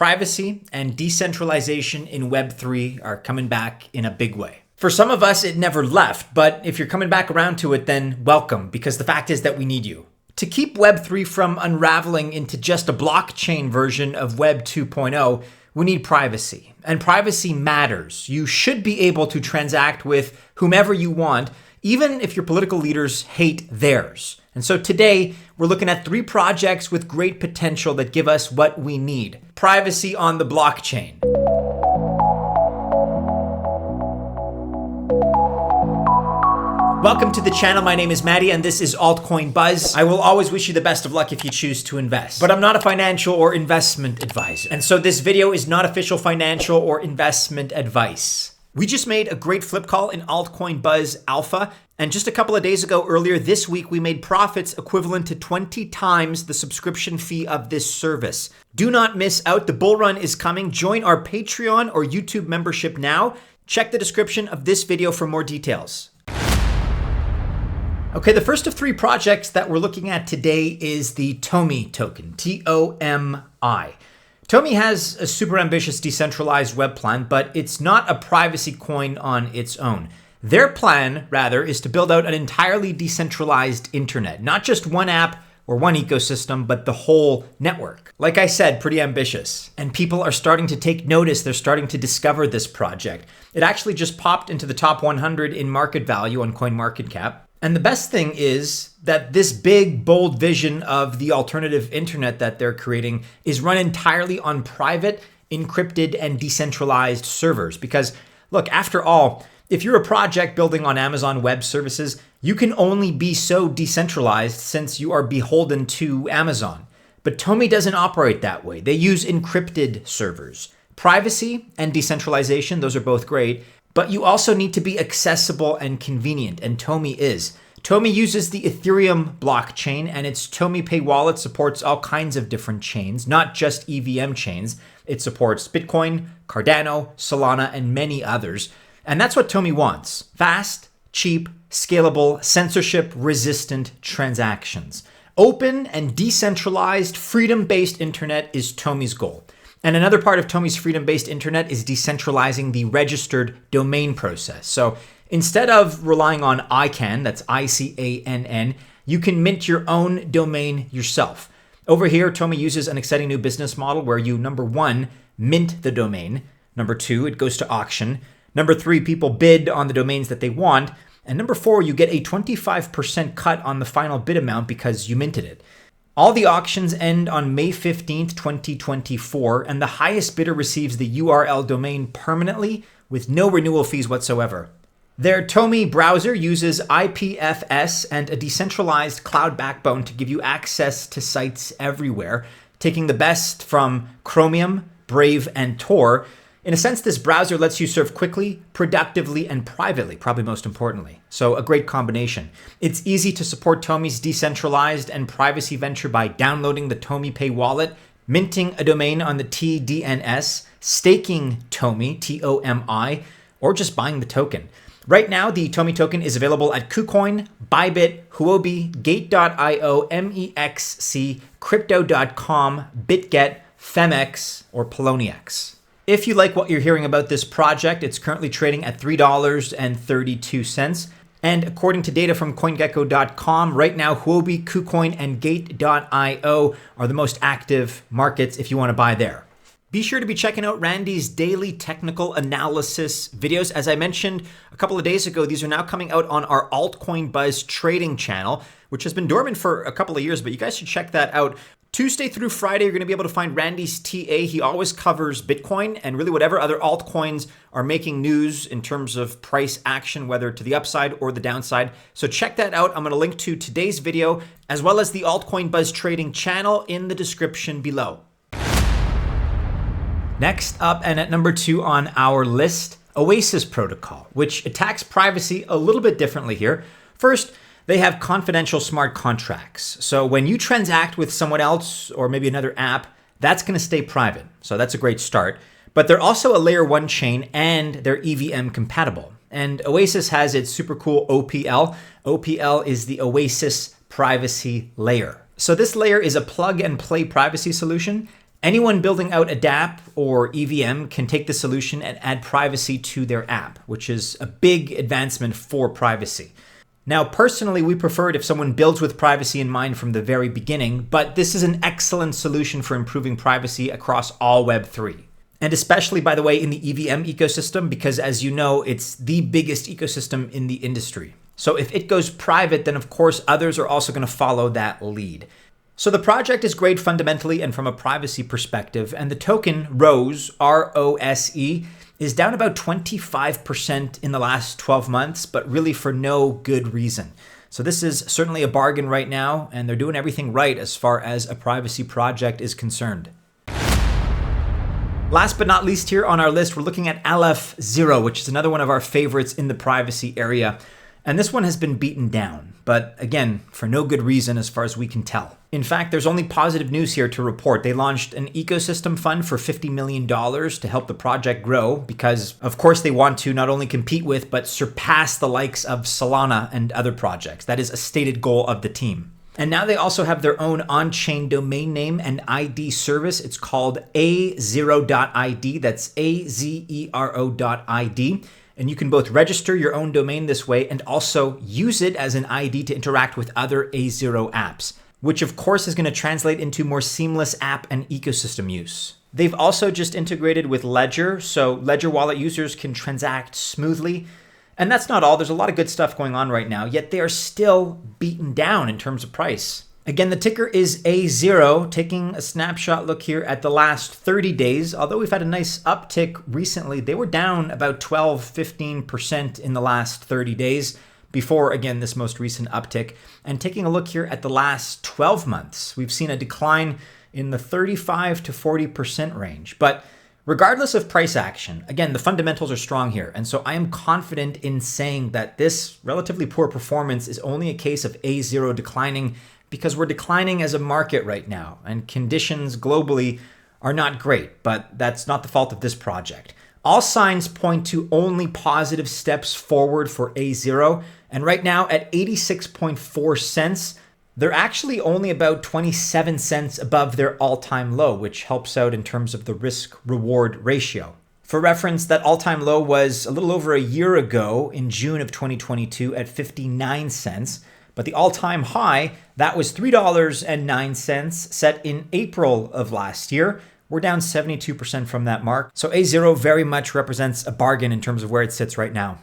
privacy and decentralization in Web3 are coming back in a big way. For some of us, it never left, but if you're coming back around to it, then welcome, because the fact is that we need you. To keep Web3 from unraveling into just a blockchain version of Web 2.0, we need privacy. And privacy matters. You should be able to transact with whomever you want, even if your political leaders hate theirs. And so today, we're looking at 3 projects with great potential that give us what we need. Privacy on the blockchain. Welcome to the channel. My name is Maddie and this is Altcoin Buzz. I will always wish you the best of luck if you choose to invest, but I'm not a financial or investment advisor. And so this video is not official financial or investment advice. We just made a great flip call in Altcoin Buzz Alpha. And just a couple of days ago, earlier this week, we made profits equivalent to 20 times the subscription fee of this service. Do not miss out. The bull run is coming. Join our Patreon or YouTube membership now. Check the description of this video for more details. Okay, the first of 3 projects that we're looking at today is the TOMI token, T-O-M-I. TOMI has a super ambitious decentralized web plan, but it's not a privacy coin on its own. Their plan, rather, is to build out an entirely decentralized internet, not just one app or one ecosystem, but the whole network. Like I said, pretty ambitious. And people are starting to take notice. They're starting to discover this project. It actually just popped into the top 100 in market value on CoinMarketCap. And the best thing is that this big, bold vision of the alternative internet that they're creating is run entirely on private, encrypted, and decentralized servers. Because look, after all, if you're a project building on Amazon Web Services, you can only be so decentralized since you are beholden to Amazon. But TOMI doesn't operate that way. They use encrypted servers. Privacy and decentralization, those are both great. But you also need to be accessible and convenient, and TOMI is. TOMI uses the Ethereum blockchain, and its TOMI Pay wallet supports all kinds of different chains, not just EVM chains. It supports Bitcoin, Cardano, Solana, and many others. And that's what TOMI wants. Fast, cheap, scalable, censorship-resistant transactions. Open and decentralized, freedom-based internet is TOMI's goal. And another part of TOMI's freedom-based internet is decentralizing the registered domain process. So instead of relying on ICANN, that's I-C-A-N-N, you can mint your own domain yourself. Over here, TOMI uses an exciting new business model where you, number 1, mint the domain. Number 2, it goes to auction. Number 3, people bid on the domains that they want. And number 4, you get a 25% cut on the final bid amount because you minted it. All the auctions end on May 15th, 2024, and the highest bidder receives the URL domain permanently with no renewal fees whatsoever. Their TOMI browser uses IPFS and a decentralized cloud backbone to give you access to sites everywhere, taking the best from Chromium, Brave, and Tor. In a sense, this browser lets you serve quickly, productively, and privately, probably most importantly. So a great combination. It's easy to support TOMI's decentralized and privacy venture by downloading the TOMI Pay wallet, minting a domain on the TDNS, staking TOMI, T-O-M-I, or just buying the token. Right now, the TOMI token is available at KuCoin, Bybit, Huobi, Gate.io, MEXC, Crypto.com, BitGet, Femex, or Poloniex. If you like what you're hearing about this project, it's currently trading at $3.32. And according to data from CoinGecko.com, right now, Huobi, KuCoin, and Gate.io are the most active markets if you want to buy there. Be sure to be checking out Randy's daily technical analysis videos. As I mentioned a couple of days ago, these are now coming out on our Altcoin Buzz trading channel, which has been dormant for a couple of years, but you guys should check that out. Tuesday through Friday, you're going to be able to find Randy's TA. He always covers Bitcoin and really whatever other altcoins are making news in terms of price action, whether to the upside or the downside. So check that out. I'm going to link to today's video as well as the Altcoin Buzz trading channel in the description below. Next up, and at number 2 on our list, Oasis protocol, which attacks privacy a little bit differently here. First, they have confidential smart contracts. So when you transact with someone else or maybe another app, that's going to stay private. So that's a great start. But they're also a layer 1 chain and they're EVM compatible. And Oasis has its super cool OPL. OPL is the Oasis privacy layer. So this layer is a plug and play privacy solution. Anyone building out a dApp or EVM can take the solution and add privacy to their app, which is a big advancement for privacy. Now, personally, we prefer it if someone builds with privacy in mind from the very beginning, but this is an excellent solution for improving privacy across all Web3. And especially, by the way, in the EVM ecosystem, because as you know, it's the biggest ecosystem in the industry. So if it goes private, then of course others are also going to follow that lead. So the project is great fundamentally and from a privacy perspective, and the token ROSE, R-O-S-E, is down about 25% in the last 12 months, but really for no good reason. So this is certainly a bargain right now, and they're doing everything right as far as a privacy project is concerned. Last but not least here on our list, we're looking at Aleph AZERO, which is another one of our favorites in the privacy area. And this one has been beaten down, but again, for no good reason as far as we can tell. In fact, there's only positive news here to report. They launched an ecosystem fund for $50 million to help the project grow because, of course, they want to not only compete with, but surpass the likes of Solana and other projects. That is a stated goal of the team. And now they also have their own on-chain domain name and ID service. It's called AZERO.ID. That's AZERO.ID. And you can both register your own domain this way and also use it as an ID to interact with other AZERO apps, which of course is going to translate into more seamless app and ecosystem use. They've also just integrated with Ledger, so Ledger wallet users can transact smoothly. And that's not all. There's a lot of good stuff going on right now, yet they are still beaten down in terms of price. Again, the ticker is AZERO. Taking a snapshot look here at the last 30 days, although we've had a nice uptick recently, they were down about 12-15% in the last 30 days before, again, this most recent uptick. And taking a look here at the last 12 months, we've seen a decline in the 35 to 40% range. But regardless of price action, again, the fundamentals are strong here. And so I am confident in saying that this relatively poor performance is only a case of AZERO declining because we're declining as a market right now and conditions globally are not great, but that's not the fault of this project. All signs point to only positive steps forward for AZERO, and right now at 86.4 cents, they're actually only about 27 cents above their all-time low, which helps out in terms of the risk-reward ratio. For reference, that all-time low was a little over a year ago in June of 2022 at 59 cents. But the all-time high, that was $3.09 set in April of last year. We're down 72% from that mark. So AZERO very much represents a bargain in terms of where it sits right now.